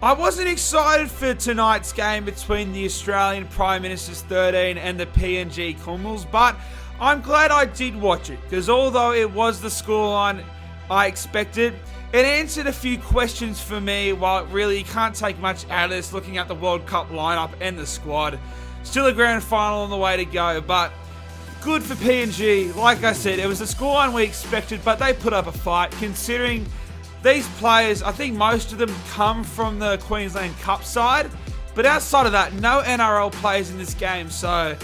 I wasn't excited for tonight's game between the Australian Prime Minister's 13 and the PNG Kumuls, but I'm glad I did watch it, because although it was the scoreline I expected, it answered a few questions for me. While really you can't take much out of this looking at the World Cup lineup and the squad. Still a grand final on the way to go, but good for PNG. Like I said, it was the scoreline we expected, but they put up a fight considering these players, I think most of them come from the Queensland Cup side, but outside of that, no NRL players in this game, so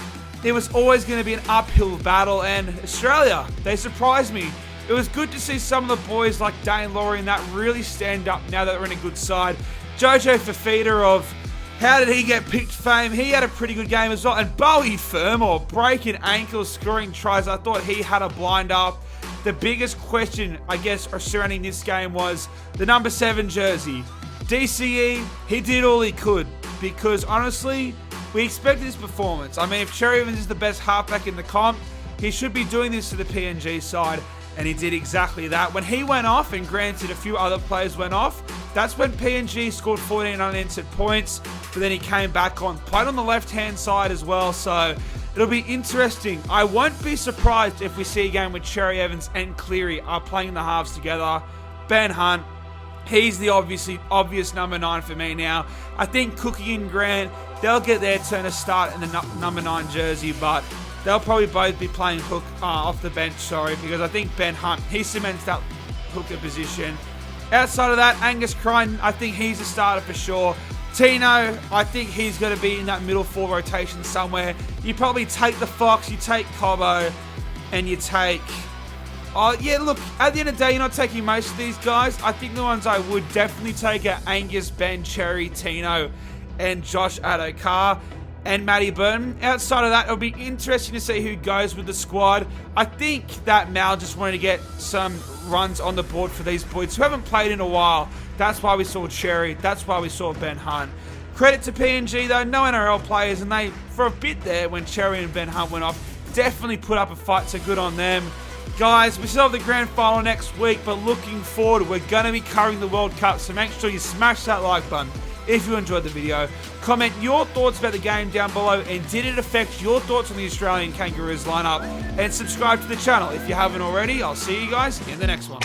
it was always going to be an uphill battle, and Australia, they surprised me. It was good to see some of the boys like Dane Laurie and that really stand up now that they're in a good side. Jojo Fafita of how did he get picked fame? He had a pretty good game as well, and Bowie Fermor breaking ankles, scoring tries. I thought he had a blind up. The biggest question, I guess, surrounding this game was the number 7 jersey. DCE, he did all he could, because honestly, we expected this performance. I mean, if Cherry Evans is the best halfback in the comp, he should be doing this to the PNG side, and he did exactly that. When he went off, and granted a few other players went off, that's when PNG scored 14 unanswered points, but then he came back on, played on the left-hand side as well, so it'll be interesting. I won't be surprised if we see a game with Cherry Evans and Cleary are playing the halves together. Ben Hunt, he's the obvious number 9 for me now. I think Cookie and Grant, they'll get their turn to start in the number 9 jersey, but they'll probably both be playing hook off the bench, because I think Ben Hunt, he cements that hooker position. Outside of that, Angus Crichton, I think he's a starter for sure. Tino, I think he's going to be in that middle 4 rotation somewhere. You probably take the Fox, you take Cobbo, and you take... Oh, yeah, look, at the end of the day, you're not taking most of these guys. I think the ones I would definitely take are Angus, Ben, Cherry, Tino, and Josh Adokar, and Matty Burton. Outside of that, it'll be interesting to see who goes with the squad. I think that Mal just wanted to get some runs on the board for these boys who haven't played in a while. That's why we saw Cherry. That's why we saw Ben Hunt. Credit to PNG though, no NRL players, and they, for a bit there, when Cherry and Ben Hunt went off, definitely put up a fight, so good on them. Guys, we still have the grand final next week, but looking forward, we're going to be covering the World Cup, so make sure you smash that like button if you enjoyed the video. Comment your thoughts about the game down below, and did it affect your thoughts on the Australian Kangaroos lineup? And subscribe to the channel if you haven't already. I'll see you guys in the next one.